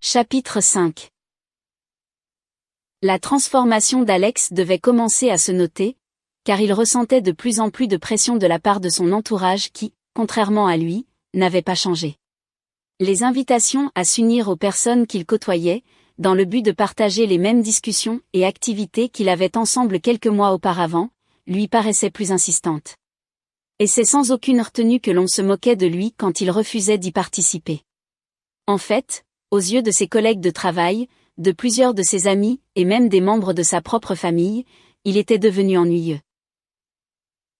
Chapitre 5. La transformation d'Alex devait commencer à se noter, car il ressentait de plus en plus de pression de la part de son entourage qui, contrairement à lui, n'avait pas changé. Les invitations à s'unir aux personnes qu'il côtoyait, dans le but de partager les mêmes discussions et activités qu'il avait ensemble quelques mois auparavant, lui paraissaient plus insistantes. Et c'est sans aucune retenue que l'on se moquait de lui quand il refusait d'y participer. En fait, aux yeux de ses collègues de travail, de plusieurs de ses amis, et même des membres de sa propre famille, il était devenu ennuyeux.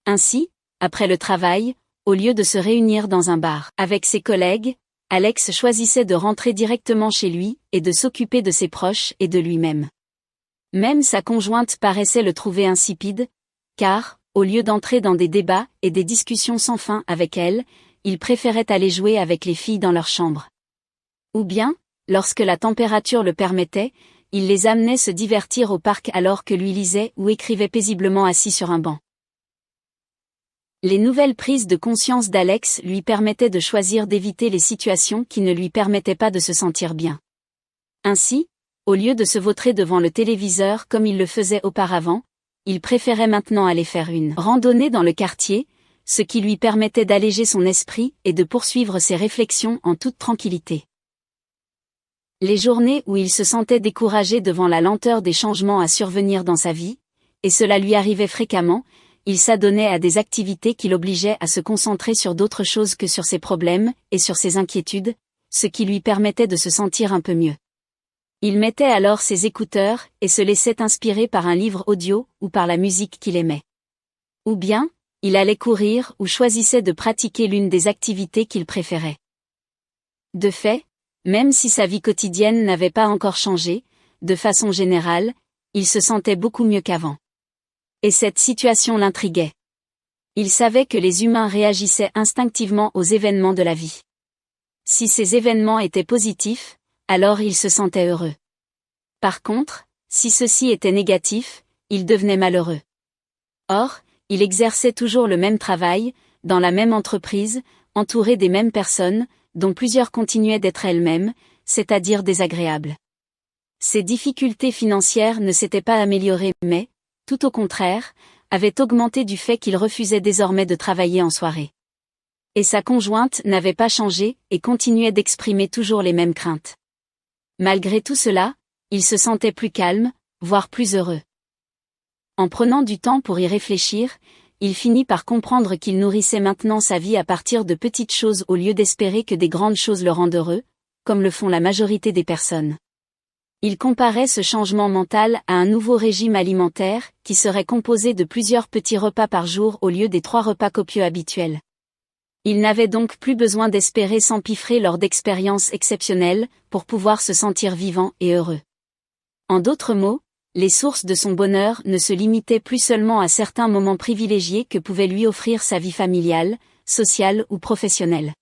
Ainsi, après le travail, au lieu de se réunir dans un bar avec ses collègues, Alex choisissait de rentrer directement chez lui et de s'occuper de ses proches et de lui-même. Même sa conjointe paraissait le trouver insipide, car, au lieu d'entrer dans des débats et des discussions sans fin avec elle, il préférait aller jouer avec les filles dans leur chambre. Ou bien, lorsque la température le permettait, il les amenait se divertir au parc alors que lui lisait ou écrivait paisiblement assis sur un banc. Les nouvelles prises de conscience d'Alex lui permettaient de choisir d'éviter les situations qui ne lui permettaient pas de se sentir bien. Ainsi, au lieu de se vautrer devant le téléviseur comme il le faisait auparavant, il préférait maintenant aller faire une randonnée dans le quartier, ce qui lui permettait d'alléger son esprit et de poursuivre ses réflexions en toute tranquillité. Les journées où il se sentait découragé devant la lenteur des changements à survenir dans sa vie, et cela lui arrivait fréquemment, il s'adonnait à des activités qui l'obligeaient à se concentrer sur d'autres choses que sur ses problèmes et sur ses inquiétudes, ce qui lui permettait de se sentir un peu mieux. Il mettait alors ses écouteurs et se laissait inspirer par un livre audio ou par la musique qu'il aimait. Ou bien, il allait courir ou choisissait de pratiquer l'une des activités qu'il préférait. De fait, même si sa vie quotidienne n'avait pas encore changé, de façon générale, il se sentait beaucoup mieux qu'avant. Et cette situation l'intriguait. Il savait que les humains réagissaient instinctivement aux événements de la vie. Si ces événements étaient positifs, alors il se sentait heureux. Par contre, si ceux-ci étaient négatifs, il devenait malheureux. Or, il exerçait toujours le même travail, dans la même entreprise, entouré des mêmes personnes, dont plusieurs continuaient d'être elles-mêmes, c'est-à-dire désagréables. Ses difficultés financières ne s'étaient pas améliorées mais, tout au contraire, avaient augmenté du fait qu'il refusait désormais de travailler en soirée. Et sa conjointe n'avait pas changé et continuait d'exprimer toujours les mêmes craintes. Malgré tout cela, il se sentait plus calme, voire plus heureux. En prenant du temps pour y réfléchir, il finit par comprendre qu'il nourrissait maintenant sa vie à partir de petites choses au lieu d'espérer que des grandes choses le rendent heureux, comme le font la majorité des personnes. Il comparait ce changement mental à un nouveau régime alimentaire qui serait composé de plusieurs petits repas par jour au lieu des 3 repas copieux habituels. Il n'avait donc plus besoin d'espérer s'empiffrer lors d'expériences exceptionnelles pour pouvoir se sentir vivant et heureux. En d'autres mots, les sources de son bonheur ne se limitaient plus seulement à certains moments privilégiés que pouvait lui offrir sa vie familiale, sociale ou professionnelle.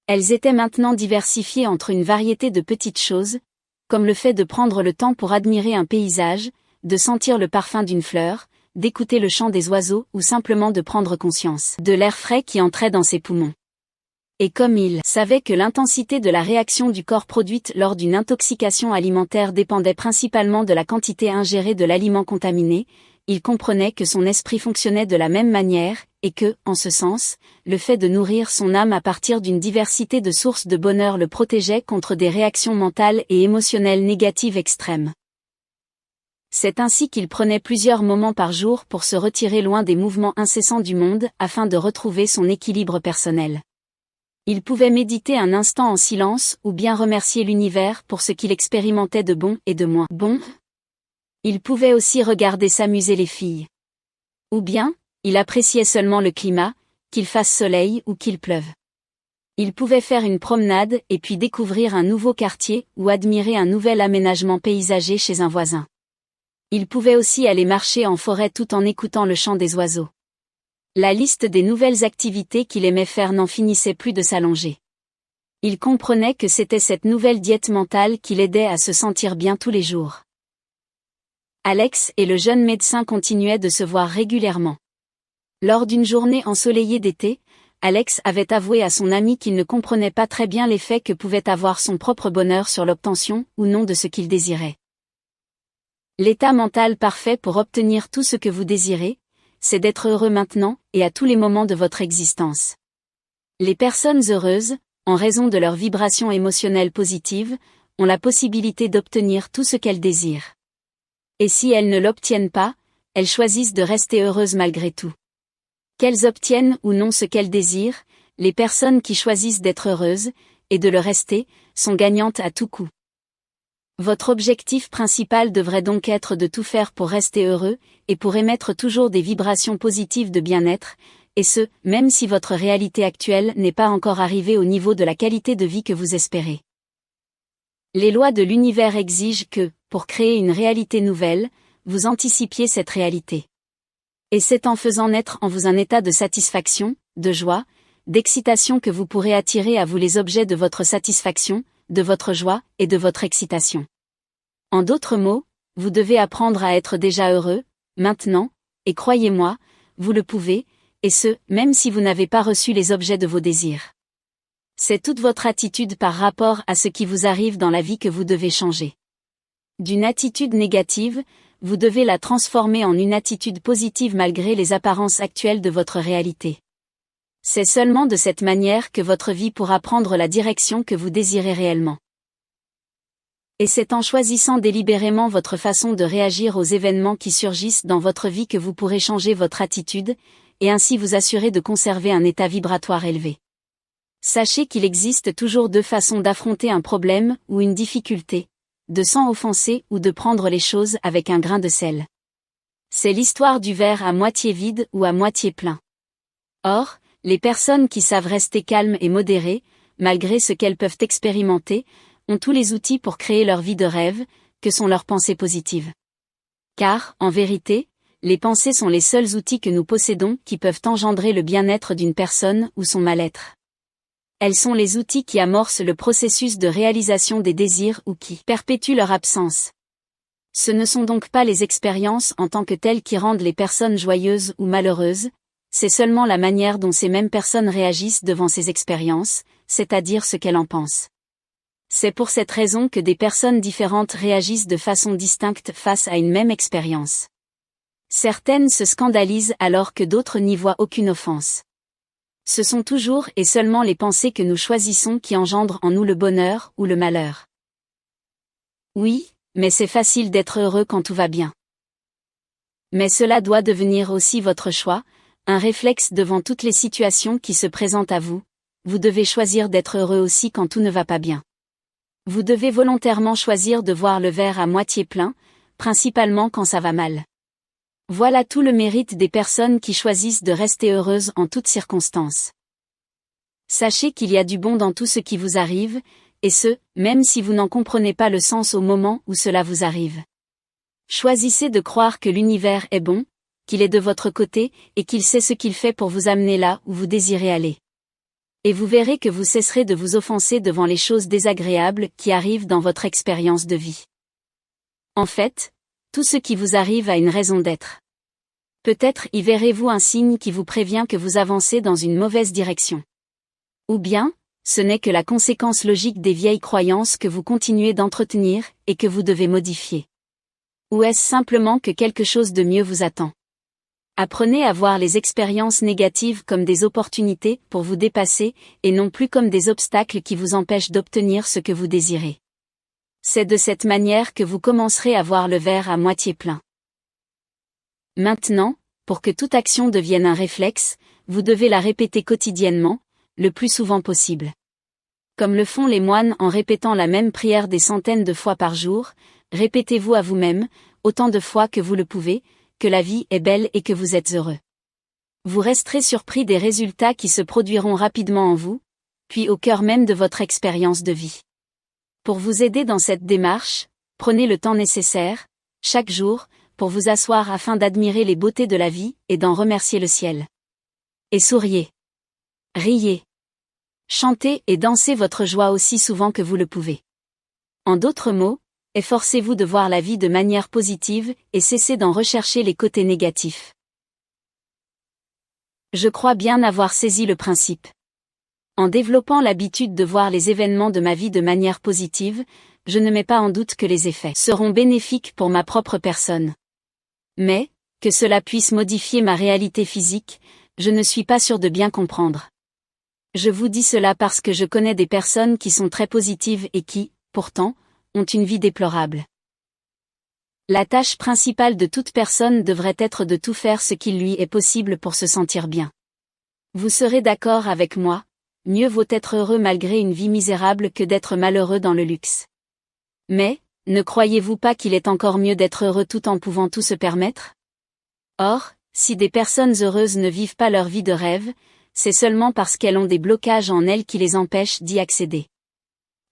Elles étaient maintenant diversifiées entre une variété de petites choses, comme le fait de prendre le temps pour admirer un paysage, de sentir le parfum d'une fleur, d'écouter le chant des oiseaux ou simplement de prendre conscience de l'air frais qui entrait dans ses poumons. Et comme il savait que l'intensité de la réaction du corps produite lors d'une intoxication alimentaire dépendait principalement de la quantité ingérée de l'aliment contaminé, il comprenait que son esprit fonctionnait de la même manière, et que, en ce sens, le fait de nourrir son âme à partir d'une diversité de sources de bonheur le protégeait contre des réactions mentales et émotionnelles négatives extrêmes. C'est ainsi qu'il prenait plusieurs moments par jour pour se retirer loin des mouvements incessants du monde afin de retrouver son équilibre personnel. Il pouvait méditer un instant en silence ou bien remercier l'univers pour ce qu'il expérimentait de bon et de moins bon. Il pouvait aussi regarder s'amuser les filles. Ou bien, il appréciait seulement le climat, qu'il fasse soleil ou qu'il pleuve. Il pouvait faire une promenade et puis découvrir un nouveau quartier ou admirer un nouvel aménagement paysager chez un voisin. Il pouvait aussi aller marcher en forêt tout en écoutant le chant des oiseaux. La liste des nouvelles activités qu'il aimait faire n'en finissait plus de s'allonger. Il comprenait que c'était cette nouvelle diète mentale qui l'aidait à se sentir bien tous les jours. Alex et le jeune médecin continuaient de se voir régulièrement. Lors d'une journée ensoleillée d'été, Alex avait avoué à son ami qu'il ne comprenait pas très bien l'effet que pouvait avoir son propre bonheur sur l'obtention ou non de ce qu'il désirait. L'état mental parfait pour obtenir tout ce que vous désirez, c'est d'être heureux maintenant et à tous les moments de votre existence. Les personnes heureuses, en raison de leur vibration émotionnelle positive, ont la possibilité d'obtenir tout ce qu'elles désirent. Et si elles ne l'obtiennent pas, elles choisissent de rester heureuses malgré tout. Qu'elles obtiennent ou non ce qu'elles désirent, les personnes qui choisissent d'être heureuses, et de le rester, sont gagnantes à tout coup. Votre objectif principal devrait donc être de tout faire pour rester heureux, et pour émettre toujours des vibrations positives de bien-être, et ce, même si votre réalité actuelle n'est pas encore arrivée au niveau de la qualité de vie que vous espérez. Les lois de l'univers exigent que, pour créer une réalité nouvelle, vous anticipiez cette réalité. Et c'est en faisant naître en vous un état de satisfaction, de joie, d'excitation que vous pourrez attirer à vous les objets de votre satisfaction, de votre joie et de votre excitation. En d'autres mots, vous devez apprendre à être déjà heureux, maintenant, et croyez-moi, vous le pouvez, et ce, même si vous n'avez pas reçu les objets de vos désirs. C'est toute votre attitude par rapport à ce qui vous arrive dans la vie que vous devez changer. D'une attitude négative, vous devez la transformer en une attitude positive malgré les apparences actuelles de votre réalité. C'est seulement de cette manière que votre vie pourra prendre la direction que vous désirez réellement. Et c'est en choisissant délibérément votre façon de réagir aux événements qui surgissent dans votre vie que vous pourrez changer votre attitude, et ainsi vous assurer de conserver un état vibratoire élevé. Sachez qu'il existe toujours deux façons d'affronter un problème ou une difficulté, de s'en offenser ou de prendre les choses avec un grain de sel. C'est l'histoire du verre à moitié vide ou à moitié plein. Or, les personnes qui savent rester calmes et modérées, malgré ce qu'elles peuvent expérimenter, ont tous les outils pour créer leur vie de rêve, que sont leurs pensées positives. Car, en vérité, les pensées sont les seuls outils que nous possédons qui peuvent engendrer le bien-être d'une personne ou son mal-être. Elles sont les outils qui amorcent le processus de réalisation des désirs ou qui perpétuent leur absence. Ce ne sont donc pas les expériences en tant que telles qui rendent les personnes joyeuses ou malheureuses, c'est seulement la manière dont ces mêmes personnes réagissent devant ces expériences, c'est-à-dire ce qu'elles en pensent. C'est pour cette raison que des personnes différentes réagissent de façon distincte face à une même expérience. Certaines se scandalisent alors que d'autres n'y voient aucune offense. Ce sont toujours et seulement les pensées que nous choisissons qui engendrent en nous le bonheur ou le malheur. Oui, mais c'est facile d'être heureux quand tout va bien. Mais cela doit devenir aussi votre choix, un réflexe devant toutes les situations qui se présentent à vous. Vous devez choisir d'être heureux aussi quand tout ne va pas bien. Vous devez volontairement choisir de voir le verre à moitié plein, principalement quand ça va mal. Voilà tout le mérite des personnes qui choisissent de rester heureuses en toutes circonstances. Sachez qu'il y a du bon dans tout ce qui vous arrive, et ce, même si vous n'en comprenez pas le sens au moment où cela vous arrive. Choisissez de croire que l'univers est bon, qu'il est de votre côté, et qu'il sait ce qu'il fait pour vous amener là où vous désirez aller. Et vous verrez que vous cesserez de vous offenser devant les choses désagréables qui arrivent dans votre expérience de vie. En fait, tout ce qui vous arrive a une raison d'être. Peut-être y verrez-vous un signe qui vous prévient que vous avancez dans une mauvaise direction. Ou bien, ce n'est que la conséquence logique des vieilles croyances que vous continuez d'entretenir et que vous devez modifier. Ou est-ce simplement que quelque chose de mieux vous attend? Apprenez à voir les expériences négatives comme des opportunités pour vous dépasser et non plus comme des obstacles qui vous empêchent d'obtenir ce que vous désirez. C'est de cette manière que vous commencerez à voir le verre à moitié plein. Maintenant, pour que toute action devienne un réflexe, vous devez la répéter quotidiennement, le plus souvent possible. Comme le font les moines en répétant la même prière des centaines de fois par jour, répétez-vous à vous-même, autant de fois que vous le pouvez, que la vie est belle et que vous êtes heureux. Vous resterez surpris des résultats qui se produiront rapidement en vous, puis au cœur même de votre expérience de vie. Pour vous aider dans cette démarche, prenez le temps nécessaire, chaque jour, pour vous asseoir afin d'admirer les beautés de la vie et d'en remercier le ciel. Et souriez. Riez. Chantez et dansez votre joie aussi souvent que vous le pouvez. En d'autres mots, efforcez-vous de voir la vie de manière positive et cessez d'en rechercher les côtés négatifs. Je crois bien avoir saisi le principe. En développant l'habitude de voir les événements de ma vie de manière positive, je ne mets pas en doute que les effets seront bénéfiques pour ma propre personne. Mais, que cela puisse modifier ma réalité physique, je ne suis pas sûr de bien comprendre. Je vous dis cela parce que je connais des personnes qui sont très positives et qui, pourtant, ont une vie déplorable. La tâche principale de toute personne devrait être de tout faire ce qu'il lui est possible pour se sentir bien. Vous serez d'accord avec moi, mieux vaut être heureux malgré une vie misérable que d'être malheureux dans le luxe. Mais, ne croyez-vous pas qu'il est encore mieux d'être heureux tout en pouvant tout se permettre ? Or, si des personnes heureuses ne vivent pas leur vie de rêve, c'est seulement parce qu'elles ont des blocages en elles qui les empêchent d'y accéder.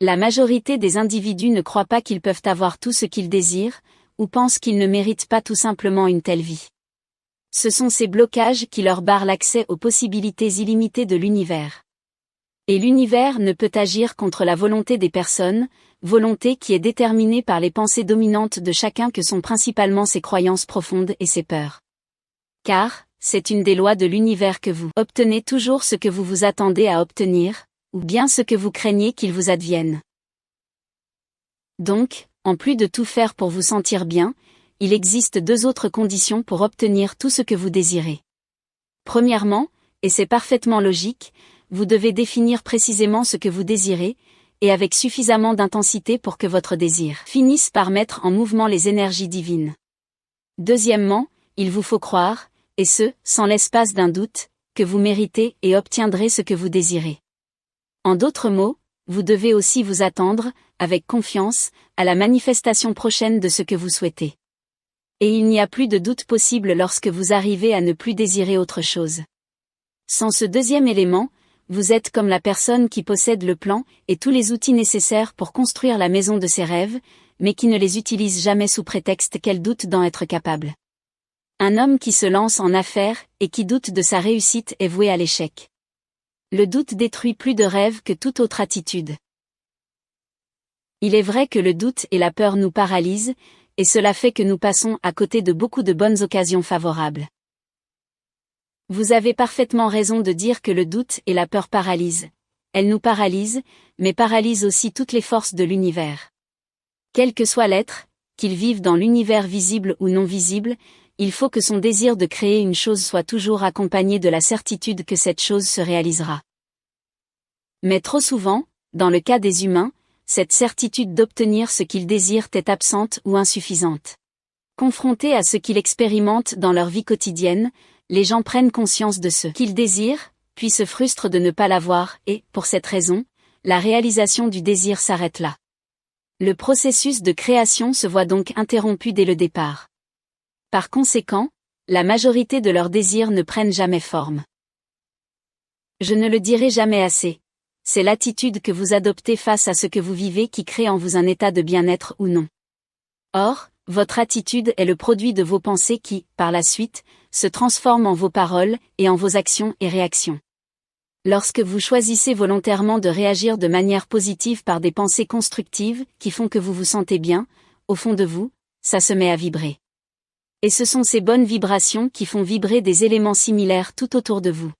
La majorité des individus ne croient pas qu'ils peuvent avoir tout ce qu'ils désirent, ou pensent qu'ils ne méritent pas tout simplement une telle vie. Ce sont ces blocages qui leur barrent l'accès aux possibilités illimitées de l'univers. Et l'univers ne peut agir contre la volonté des personnes, volonté qui est déterminée par les pensées dominantes de chacun que sont principalement ses croyances profondes et ses peurs. Car, c'est une des lois de l'univers que vous obtenez toujours ce que vous vous attendez à obtenir, ou bien ce que vous craignez qu'il vous advienne. Donc, en plus de tout faire pour vous sentir bien, il existe deux autres conditions pour obtenir tout ce que vous désirez. Premièrement, et c'est parfaitement logique, vous devez définir précisément ce que vous désirez, et avec suffisamment d'intensité pour que votre désir finisse par mettre en mouvement les énergies divines. Deuxièmement, il vous faut croire, et ce, sans l'espace d'un doute, que vous méritez et obtiendrez ce que vous désirez. En d'autres mots, vous devez aussi vous attendre, avec confiance, à la manifestation prochaine de ce que vous souhaitez. Et il n'y a plus de doute possible lorsque vous arrivez à ne plus désirer autre chose. Sans ce deuxième élément, vous êtes comme la personne qui possède le plan et tous les outils nécessaires pour construire la maison de ses rêves, mais qui ne les utilise jamais sous prétexte qu'elle doute d'en être capable. Un homme qui se lance en affaires et qui doute de sa réussite est voué à l'échec. Le doute détruit plus de rêves que toute autre attitude. Il est vrai que le doute et la peur nous paralysent, et cela fait que nous passons à côté de beaucoup de bonnes occasions favorables. Vous avez parfaitement raison de dire que le doute et la peur paralysent. Elles nous paralysent, mais paralysent aussi toutes les forces de l'univers. Quel que soit l'être, qu'il vive dans l'univers visible ou non visible, il faut que son désir de créer une chose soit toujours accompagné de la certitude que cette chose se réalisera. Mais trop souvent, dans le cas des humains, cette certitude d'obtenir ce qu'ils désirent est absente ou insuffisante. Confrontés à ce qu'ils expérimentent dans leur vie quotidienne, les gens prennent conscience de ce qu'ils désirent, puis se frustrent de ne pas l'avoir et, pour cette raison, la réalisation du désir s'arrête là. Le processus de création se voit donc interrompu dès le départ. Par conséquent, la majorité de leurs désirs ne prennent jamais forme. Je ne le dirai jamais assez. C'est l'attitude que vous adoptez face à ce que vous vivez qui crée en vous un état de bien-être ou non. Or, votre attitude est le produit de vos pensées qui, par la suite, se transforment en vos paroles et en vos actions et réactions. Lorsque vous choisissez volontairement de réagir de manière positive par des pensées constructives qui font que vous vous sentez bien, au fond de vous, ça se met à vibrer. Et ce sont ces bonnes vibrations qui font vibrer des éléments similaires tout autour de vous.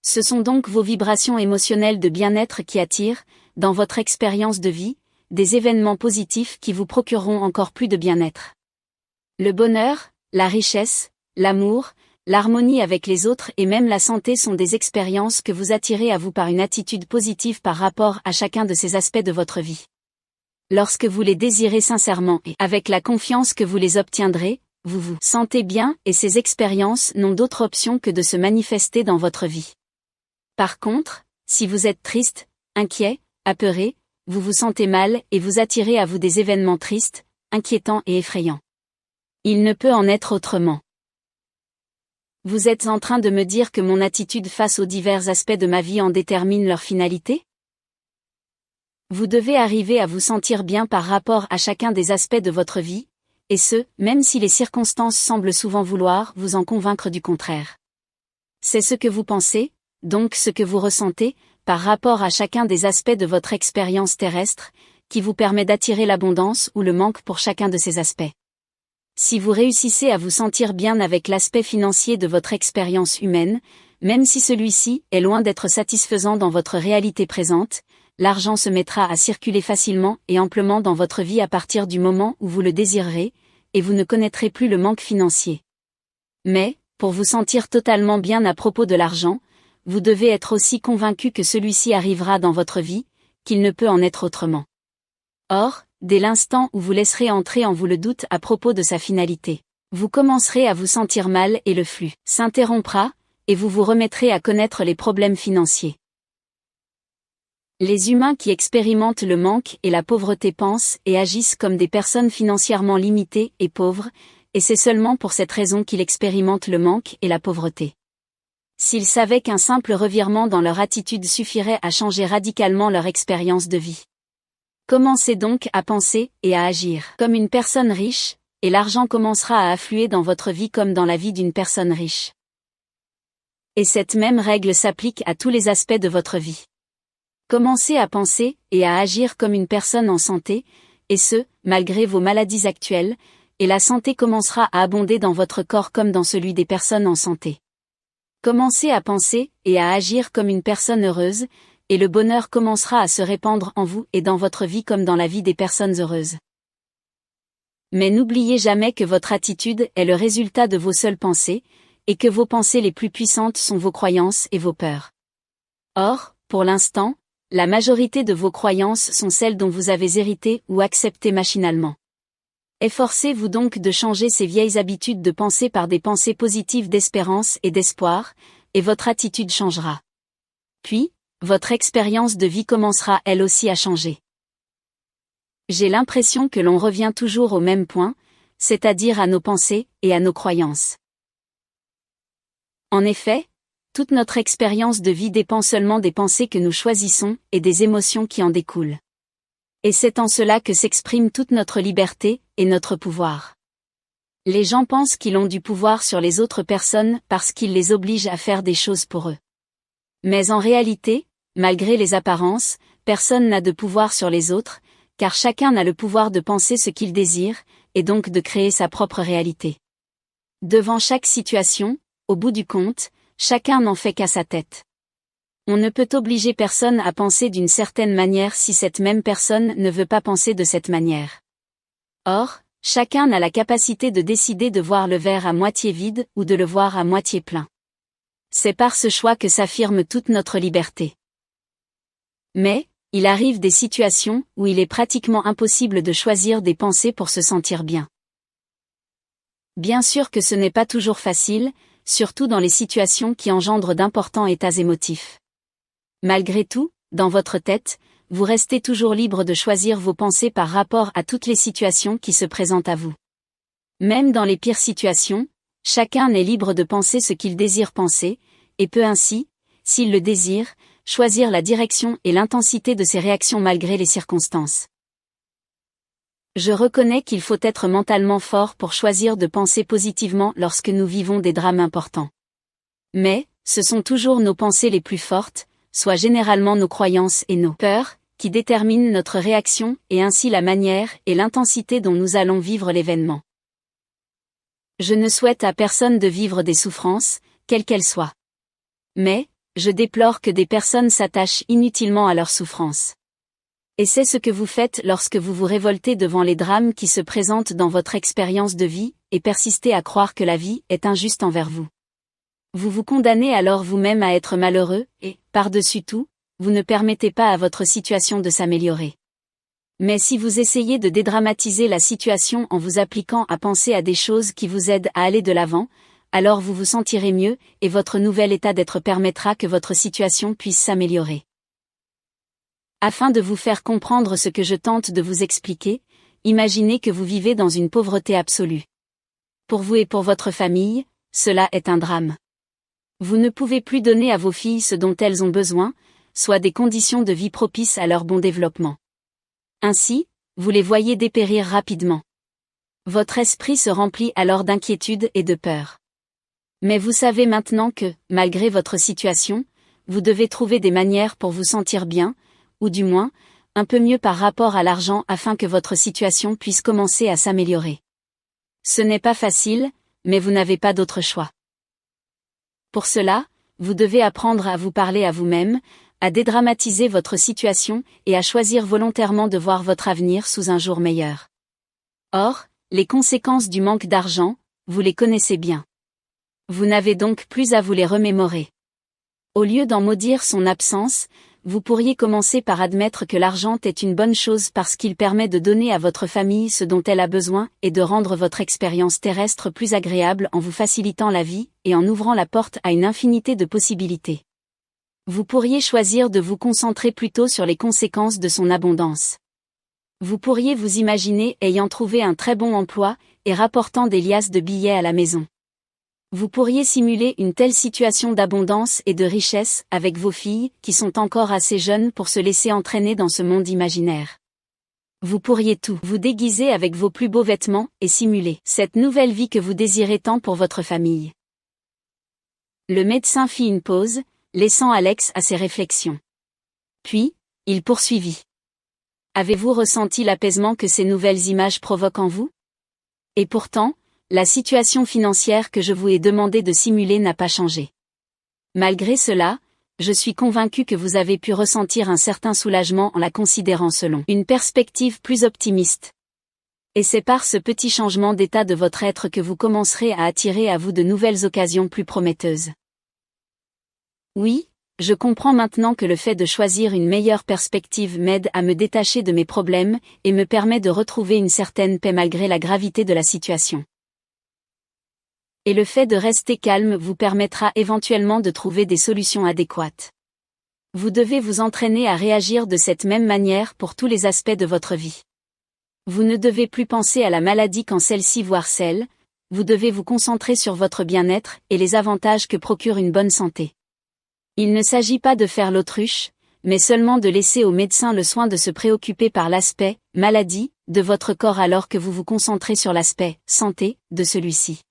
Ce sont donc vos vibrations émotionnelles de bien-être qui attirent, dans votre expérience de vie, des événements positifs qui vous procureront encore plus de bien-être. Le bonheur, la richesse, l'amour, l'harmonie avec les autres et même la santé sont des expériences que vous attirez à vous par une attitude positive par rapport à chacun de ces aspects de votre vie. Lorsque vous les désirez sincèrement et avec la confiance que vous les obtiendrez, vous vous sentez bien et ces expériences n'ont d'autre option que de se manifester dans votre vie. Par contre, si vous êtes triste, inquiet, apeuré, vous vous sentez mal et vous attirez à vous des événements tristes, inquiétants et effrayants. Il ne peut en être autrement. Vous êtes en train de me dire que mon attitude face aux divers aspects de ma vie en détermine leur finalité ? Vous devez arriver à vous sentir bien par rapport à chacun des aspects de votre vie, et ce, même si les circonstances semblent souvent vouloir vous en convaincre du contraire. C'est ce que vous pensez, donc ce que vous ressentez, par rapport à chacun des aspects de votre expérience terrestre, qui vous permet d'attirer l'abondance ou le manque pour chacun de ces aspects. Si vous réussissez à vous sentir bien avec l'aspect financier de votre expérience humaine, Même si celui-ci est loin d'être satisfaisant dans votre réalité présente, l'argent se mettra à circuler facilement et amplement dans votre vie à partir du moment où vous le désirerez, et vous ne connaîtrez plus le manque financier. Mais, pour vous sentir totalement bien à propos de l'argent, vous devez être aussi convaincu que celui-ci arrivera dans votre vie, qu'il ne peut en être autrement. Or, dès l'instant où vous laisserez entrer en vous le doute à propos de sa finalité, vous commencerez à vous sentir mal et le flux s'interrompra, et vous vous remettrez à connaître les problèmes financiers. Les humains qui expérimentent le manque et la pauvreté pensent et agissent comme des personnes financièrement limitées et pauvres, et c'est seulement pour cette raison qu'ils expérimentent le manque et la pauvreté. S'ils savaient qu'un simple revirement dans leur attitude suffirait à changer radicalement leur expérience de vie. Commencez donc à penser et à agir comme une personne riche, et l'argent commencera à affluer dans votre vie comme dans la vie d'une personne riche. Et cette même règle s'applique à tous les aspects de votre vie. Commencez à penser et à agir comme une personne en santé, et ce, malgré vos maladies actuelles, et la santé commencera à abonder dans votre corps comme dans celui des personnes en santé. Commencez à penser et à agir comme une personne heureuse, et le bonheur commencera à se répandre en vous et dans votre vie comme dans la vie des personnes heureuses. Mais n'oubliez jamais que votre attitude est le résultat de vos seules pensées, et que vos pensées les plus puissantes sont vos croyances et vos peurs. Or, pour l'instant, la majorité de vos croyances sont celles dont vous avez hérité ou accepté machinalement. Efforcez-vous donc de changer ces vieilles habitudes de penser par des pensées positives d'espérance et d'espoir, et votre attitude changera. Puis, votre expérience de vie commencera elle aussi à changer. J'ai l'impression que l'on revient toujours au même point, c'est-à-dire à nos pensées et à nos croyances. En effet, toute notre expérience de vie dépend seulement des pensées que nous choisissons et des émotions qui en découlent. Et c'est en cela que s'exprime toute notre liberté et notre pouvoir. Les gens pensent qu'ils ont du pouvoir sur les autres personnes parce qu'ils les obligent à faire des choses pour eux. Mais en réalité, malgré les apparences, personne n'a de pouvoir sur les autres, car chacun a le pouvoir de penser ce qu'il désire, et donc de créer sa propre réalité. Devant chaque situation, au bout du compte, chacun n'en fait qu'à sa tête. On ne peut obliger personne à penser d'une certaine manière si cette même personne ne veut pas penser de cette manière. Or, chacun a la capacité de décider de voir le verre à moitié vide ou de le voir à moitié plein. C'est par ce choix que s'affirme toute notre liberté. Mais, il arrive des situations où il est pratiquement impossible de choisir des pensées pour se sentir bien. Bien sûr que ce n'est pas toujours facile, surtout dans les situations qui engendrent d'importants états émotifs. Malgré tout, dans votre tête, vous restez toujours libre de choisir vos pensées par rapport à toutes les situations qui se présentent à vous. Même dans les pires situations, chacun est libre de penser ce qu'il désire penser, et peut ainsi, s'il le désire, choisir la direction et l'intensité de ses réactions malgré les circonstances. Je reconnais qu'il faut être mentalement fort pour choisir de penser positivement lorsque nous vivons des drames importants. Mais, ce sont toujours nos pensées les plus fortes, soit généralement nos croyances et nos peurs, qui déterminent notre réaction et ainsi la manière et l'intensité dont nous allons vivre l'événement. Je ne souhaite à personne de vivre des souffrances, quelles qu'elles soient. Mais, je déplore que des personnes s'attachent inutilement à leurs souffrances. Et c'est ce que vous faites lorsque vous vous révoltez devant les drames qui se présentent dans votre expérience de vie, et persistez à croire que la vie est injuste envers vous. Vous vous condamnez alors vous-même à être malheureux, et, par-dessus tout, vous ne permettez pas à votre situation de s'améliorer. Mais si vous essayez de dédramatiser la situation en vous appliquant à penser à des choses qui vous aident à aller de l'avant, alors vous vous sentirez mieux, et votre nouvel état d'être permettra que votre situation puisse s'améliorer. Afin de vous faire comprendre ce que je tente de vous expliquer, imaginez que vous vivez dans une pauvreté absolue. Pour vous et pour votre famille, cela est un drame. Vous ne pouvez plus donner à vos filles ce dont elles ont besoin, soit des conditions de vie propices à leur bon développement. Ainsi, vous les voyez dépérir rapidement. Votre esprit se remplit alors d'inquiétude et de peur. Mais vous savez maintenant que, malgré votre situation, vous devez trouver des manières pour vous sentir bien, ou du moins, un peu mieux par rapport à l'argent afin que votre situation puisse commencer à s'améliorer. Ce n'est pas facile, mais vous n'avez pas d'autre choix. Pour cela, vous devez apprendre à vous parler à vous-même, à dédramatiser votre situation et à choisir volontairement de voir votre avenir sous un jour meilleur. Or, les conséquences du manque d'argent, vous les connaissez bien. Vous n'avez donc plus à vous les remémorer. Au lieu d'en maudire son absence, vous pourriez commencer par admettre que l'argent est une bonne chose parce qu'il permet de donner à votre famille ce dont elle a besoin et de rendre votre expérience terrestre plus agréable en vous facilitant la vie et en ouvrant la porte à une infinité de possibilités. Vous pourriez choisir de vous concentrer plutôt sur les conséquences de son abondance. Vous pourriez vous imaginer ayant trouvé un très bon emploi et rapportant des liasses de billets à la maison. Vous pourriez simuler une telle situation d'abondance et de richesse avec vos filles qui sont encore assez jeunes pour se laisser entraîner dans ce monde imaginaire. Vous pourriez tout vous déguiser avec vos plus beaux vêtements et simuler cette nouvelle vie que vous désirez tant pour votre famille. Le médecin fit une pause, laissant Alex à ses réflexions. Puis, il poursuivit. Avez-vous ressenti l'apaisement que ces nouvelles images provoquent en vous? Et pourtant, la situation financière que je vous ai demandé de simuler n'a pas changé. Malgré cela, je suis convaincu que vous avez pu ressentir un certain soulagement en la considérant selon une perspective plus optimiste. Et c'est par ce petit changement d'état de votre être que vous commencerez à attirer à vous de nouvelles occasions plus prometteuses. Oui, je comprends maintenant que le fait de choisir une meilleure perspective m'aide à me détacher de mes problèmes et me permet de retrouver une certaine paix malgré la gravité de la situation. Et le fait de rester calme vous permettra éventuellement de trouver des solutions adéquates. Vous devez vous entraîner à réagir de cette même manière pour tous les aspects de votre vie. Vous ne devez plus penser à la maladie quand celle-ci vous harcèle, vous devez vous concentrer sur votre bien-être et les avantages que procure une bonne santé. Il ne s'agit pas de faire l'autruche, mais seulement de laisser au médecin le soin de se préoccuper par l'aspect « maladie » de votre corps alors que vous vous concentrez sur l'aspect « santé » de celui-ci.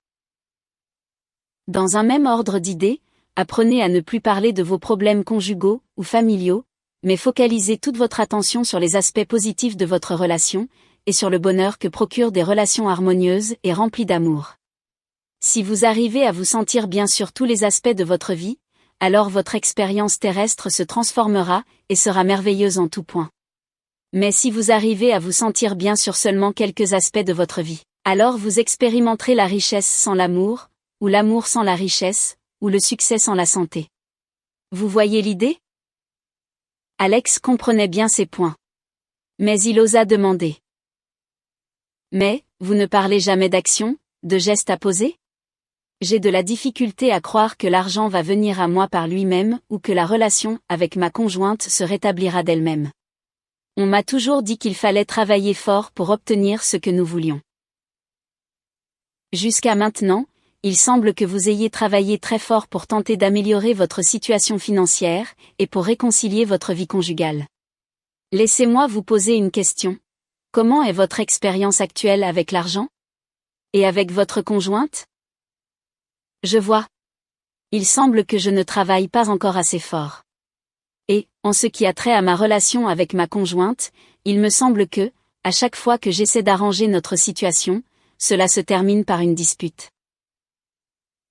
Dans un même ordre d'idées, apprenez à ne plus parler de vos problèmes conjugaux ou familiaux, mais focalisez toute votre attention sur les aspects positifs de votre relation, et sur le bonheur que procurent des relations harmonieuses et remplies d'amour. Si vous arrivez à vous sentir bien sur tous les aspects de votre vie, alors votre expérience terrestre se transformera et sera merveilleuse en tout point. Mais si vous arrivez à vous sentir bien sur seulement quelques aspects de votre vie, alors vous expérimenterez la richesse sans l'amour, ou l'amour sans la richesse, ou le succès sans la santé. Vous voyez l'idée? Alex comprenait bien ces points. Mais il osa demander. Mais, vous ne parlez jamais d'action, de gestes à poser? J'ai de la difficulté à croire que l'argent va venir à moi par lui-même ou que la relation avec ma conjointe se rétablira d'elle-même. On m'a toujours dit qu'il fallait travailler fort pour obtenir ce que nous voulions. Jusqu'à maintenant, il semble que vous ayez travaillé très fort pour tenter d'améliorer votre situation financière et pour réconcilier votre vie conjugale. Laissez-moi vous poser une question. Comment est votre expérience actuelle avec l'argent? Et avec votre conjointe? Je vois. Il semble que je ne travaille pas encore assez fort. Et, en ce qui a trait à ma relation avec ma conjointe, il me semble que, à chaque fois que j'essaie d'arranger notre situation, cela se termine par une dispute.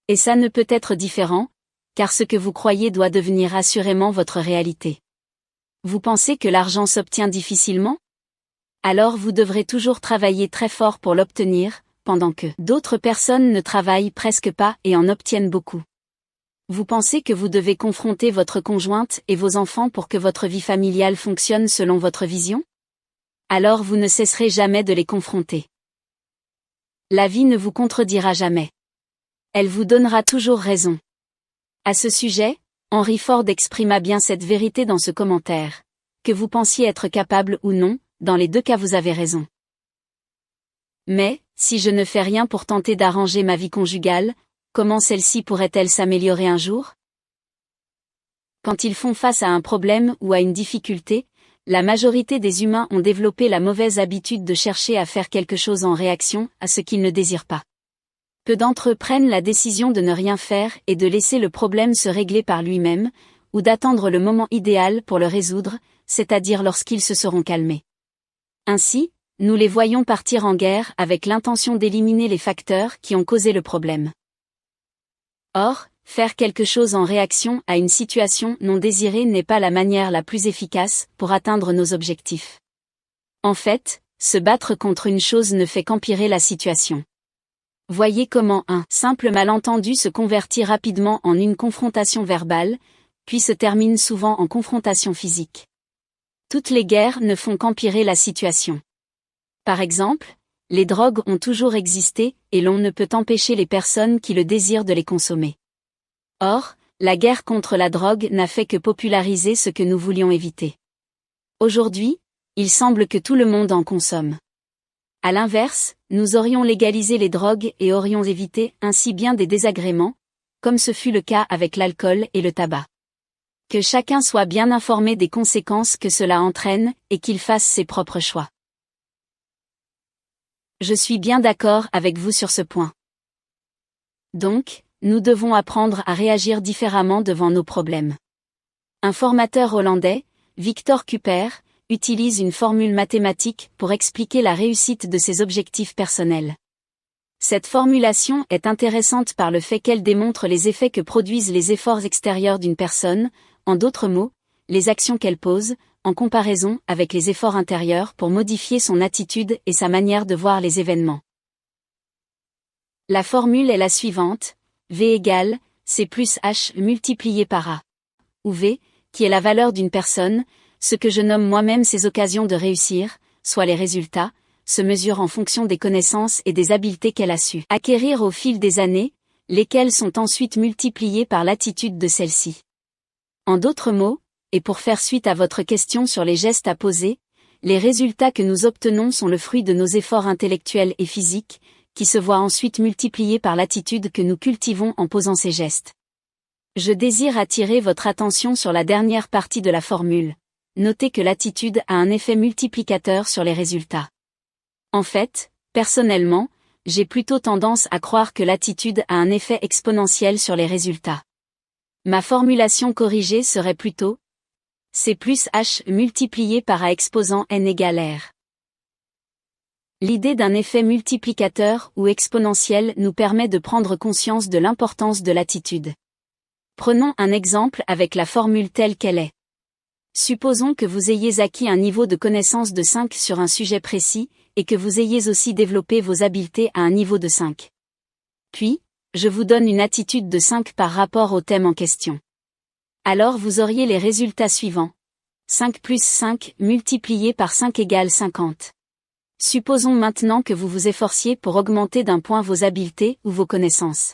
Et ça ne peut être différent, car ce que vous croyez doit devenir assurément votre réalité. Vous pensez que l'argent s'obtient difficilement? Alors vous devrez toujours travailler très fort pour l'obtenir, pendant que d'autres personnes ne travaillent presque pas et en obtiennent beaucoup. Vous pensez que vous devez confronter votre conjointe et vos enfants pour que votre vie familiale fonctionne selon votre vision? Alors vous ne cesserez jamais de les confronter. La vie ne vous contredira jamais. Elle vous donnera toujours raison. À ce sujet, Henry Ford exprima bien cette vérité dans ce commentaire. Que vous pensiez être capable ou non, dans les deux cas vous avez raison. Mais, si je ne fais rien pour tenter d'arranger ma vie conjugale, comment celle-ci pourrait-elle s'améliorer un jour? Quand ils font face à un problème ou à une difficulté, la majorité des humains ont développé la mauvaise habitude de chercher à faire quelque chose en réaction à ce qu'ils ne désirent pas. Peu d'entre eux prennent la décision de ne rien faire et de laisser le problème se régler par lui-même, ou d'attendre le moment idéal pour le résoudre, c'est-à-dire lorsqu'ils se seront calmés. Ainsi, nous les voyons partir en guerre avec l'intention d'éliminer les facteurs qui ont causé le problème. Or, faire quelque chose en réaction à une situation non désirée n'est pas la manière la plus efficace pour atteindre nos objectifs. En fait, se battre contre une chose ne fait qu'empirer la situation. Voyez comment un simple malentendu se convertit rapidement en une confrontation verbale, puis se termine souvent en confrontation physique. Toutes les guerres ne font qu'empirer la situation. Par exemple, les drogues ont toujours existé et l'on ne peut empêcher les personnes qui le désirent de les consommer. Or, la guerre contre la drogue n'a fait que populariser ce que nous voulions éviter. Aujourd'hui, il semble que tout le monde en consomme. À l'inverse, nous aurions légalisé les drogues et aurions évité ainsi bien des désagréments, comme ce fut le cas avec l'alcool et le tabac. Que chacun soit bien informé des conséquences que cela entraîne et qu'il fasse ses propres choix. Je suis bien d'accord avec vous sur ce point. Donc, nous devons apprendre à réagir différemment devant nos problèmes. Un formateur hollandais, Victor Kuper, utilise une formule mathématique pour expliquer la réussite de ses objectifs personnels. Cette formulation est intéressante par le fait qu'elle démontre les effets que produisent les efforts extérieurs d'une personne, en d'autres mots, les actions qu'elle pose, en comparaison avec les efforts intérieurs pour modifier son attitude et sa manière de voir les événements. La formule est la suivante, V égale C plus H multiplié par A, où V, qui est la valeur d'une personne, ce que je nomme moi-même ses occasions de réussir, soit les résultats, se mesure en fonction des connaissances et des habiletés qu'elle a su acquérir au fil des années, lesquelles sont ensuite multipliées par l'attitude de celle-ci. En d'autres mots, et pour faire suite à votre question sur les gestes à poser, les résultats que nous obtenons sont le fruit de nos efforts intellectuels et physiques, qui se voient ensuite multipliés par l'attitude que nous cultivons en posant ces gestes. Je désire attirer votre attention sur la dernière partie de la formule. Notez que l'attitude a un effet multiplicateur sur les résultats. En fait, personnellement, j'ai plutôt tendance à croire que l'attitude a un effet exponentiel sur les résultats. Ma formulation corrigée serait plutôt C plus H multiplié par A exposant N égale R. L'idée d'un effet multiplicateur ou exponentiel nous permet de prendre conscience de l'importance de l'attitude. Prenons un exemple avec la formule telle qu'elle est. Supposons que vous ayez acquis un niveau de connaissance de 5 sur un sujet précis, et que vous ayez aussi développé vos habiletés à un niveau de 5. Puis, je vous donne une attitude de 5 par rapport au thème en question. Alors vous auriez les résultats suivants. 5 plus 5 multiplié par 5 égale 50. Supposons maintenant que vous vous efforciez pour augmenter d'un point vos habiletés ou vos connaissances.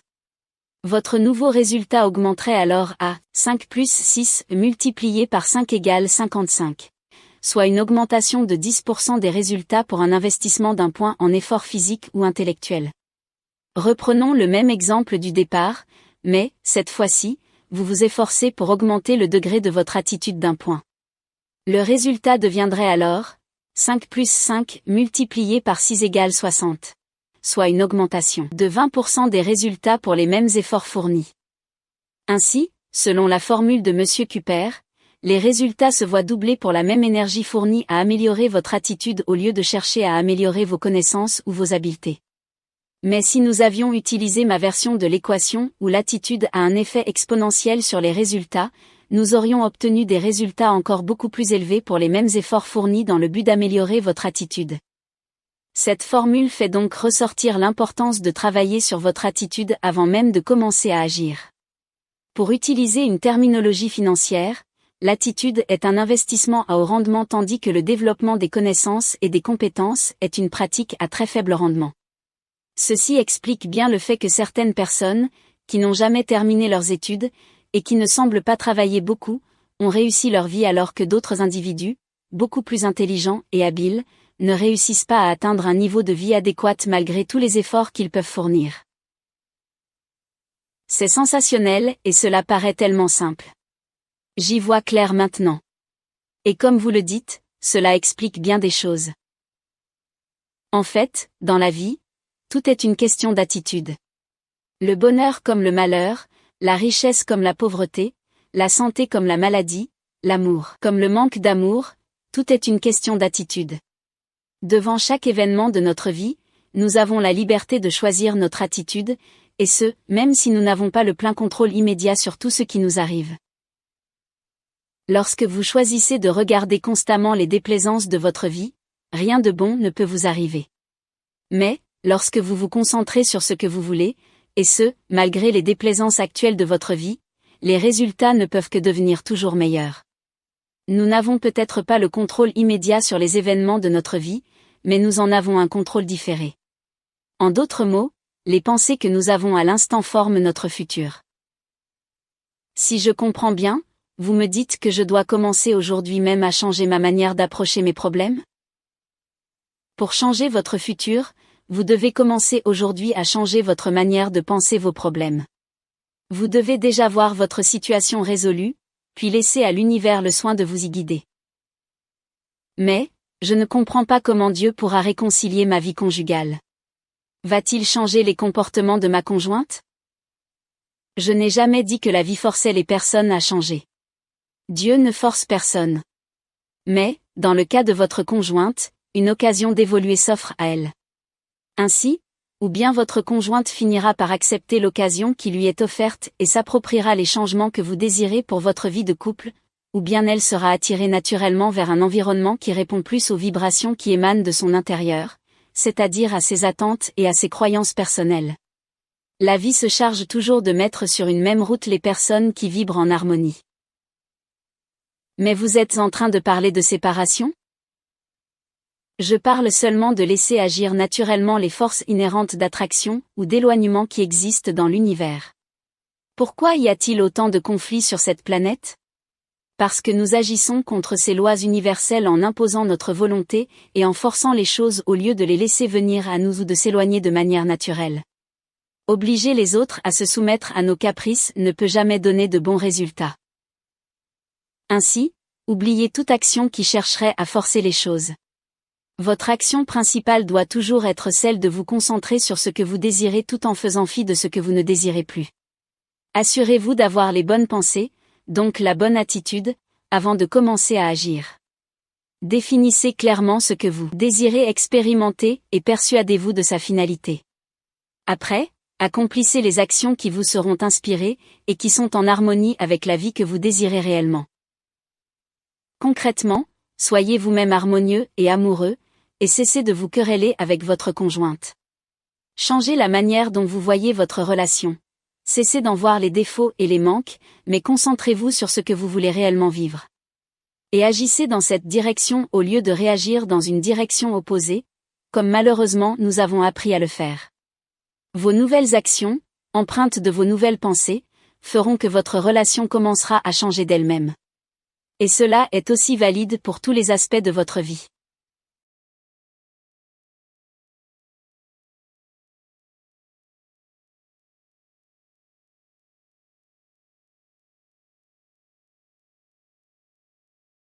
Votre nouveau résultat augmenterait alors à 5 plus 6 multiplié par 5 égale 55, soit une augmentation de 10% des résultats pour un investissement d'un point en effort physique ou intellectuel. Reprenons le même exemple du départ, mais, cette fois-ci, vous vous efforcez pour augmenter le degré de votre attitude d'un point. Le résultat deviendrait alors 5 plus 5 multiplié par 6 égale 60. Soit une augmentation de 20% des résultats pour les mêmes efforts fournis. Ainsi, selon la formule de M. Kuper, les résultats se voient doublés pour la même énergie fournie à améliorer votre attitude au lieu de chercher à améliorer vos connaissances ou vos habiletés. Mais si nous avions utilisé ma version de l'équation où l'attitude a un effet exponentiel sur les résultats, nous aurions obtenu des résultats encore beaucoup plus élevés pour les mêmes efforts fournis dans le but d'améliorer votre attitude. Cette formule fait donc ressortir l'importance de travailler sur votre attitude avant même de commencer à agir. Pour utiliser une terminologie financière, l'attitude est un investissement à haut rendement tandis que le développement des connaissances et des compétences est une pratique à très faible rendement. Ceci explique bien le fait que certaines personnes, qui n'ont jamais terminé leurs études, et qui ne semblent pas travailler beaucoup, ont réussi leur vie alors que d'autres individus, beaucoup plus intelligents et habiles, ne réussissent pas à atteindre un niveau de vie adéquat malgré tous les efforts qu'ils peuvent fournir. C'est sensationnel et cela paraît tellement simple. J'y vois clair maintenant. Et comme vous le dites, cela explique bien des choses. En fait, dans la vie, tout est une question d'attitude. Le bonheur comme le malheur, la richesse comme la pauvreté, la santé comme la maladie, l'amour comme le manque d'amour, tout est une question d'attitude. Devant chaque événement de notre vie, nous avons la liberté de choisir notre attitude, et ce, même si nous n'avons pas le plein contrôle immédiat sur tout ce qui nous arrive. Lorsque vous choisissez de regarder constamment les déplaisances de votre vie, rien de bon ne peut vous arriver. Mais, lorsque vous vous concentrez sur ce que vous voulez, et ce, malgré les déplaisances actuelles de votre vie, les résultats ne peuvent que devenir toujours meilleurs. Nous n'avons peut-être pas le contrôle immédiat sur les événements de notre vie, mais nous en avons un contrôle différé. En d'autres mots, les pensées que nous avons à l'instant forment notre futur. Si je comprends bien, vous me dites que je dois commencer aujourd'hui même à changer ma manière d'approcher mes problèmes? Pour changer votre futur, vous devez commencer aujourd'hui à changer votre manière de penser vos problèmes. Vous devez déjà voir votre situation résolue, puis laisser à l'univers le soin de vous y guider. Mais, je ne comprends pas comment Dieu pourra réconcilier ma vie conjugale. Va-t-il changer les comportements de ma conjointe? Je n'ai jamais dit que la vie forçait les personnes à changer. Dieu ne force personne. Mais, dans le cas de votre conjointe, une occasion d'évoluer s'offre à elle. Ainsi, ou bien votre conjointe finira par accepter l'occasion qui lui est offerte et s'appropriera les changements que vous désirez pour votre vie de couple, ou bien elle sera attirée naturellement vers un environnement qui répond plus aux vibrations qui émanent de son intérieur, c'est-à-dire à ses attentes et à ses croyances personnelles. La vie se charge toujours de mettre sur une même route les personnes qui vibrent en harmonie. Mais vous êtes en train de parler de séparation? Je parle seulement de laisser agir naturellement les forces inhérentes d'attraction ou d'éloignement qui existent dans l'univers. Pourquoi y a-t-il autant de conflits sur cette planète? Parce que nous agissons contre ces lois universelles en imposant notre volonté et en forçant les choses au lieu de les laisser venir à nous ou de s'éloigner de manière naturelle. Obliger les autres à se soumettre à nos caprices ne peut jamais donner de bons résultats. Ainsi, oubliez toute action qui chercherait à forcer les choses. Votre action principale doit toujours être celle de vous concentrer sur ce que vous désirez tout en faisant fi de ce que vous ne désirez plus. Assurez-vous d'avoir les bonnes pensées, donc la bonne attitude, avant de commencer à agir. Définissez clairement ce que vous désirez expérimenter et persuadez-vous de sa finalité. Après, accomplissez les actions qui vous seront inspirées et qui sont en harmonie avec la vie que vous désirez réellement. Concrètement, soyez vous-même harmonieux et amoureux, et cessez de vous quereller avec votre conjointe. Changez la manière dont vous voyez votre relation. Cessez d'en voir les défauts et les manques, mais concentrez-vous sur ce que vous voulez réellement vivre. Et agissez dans cette direction au lieu de réagir dans une direction opposée, comme malheureusement nous avons appris à le faire. Vos nouvelles actions, empreintes de vos nouvelles pensées, feront que votre relation commencera à changer d'elle-même. Et cela est aussi valide pour tous les aspects de votre vie.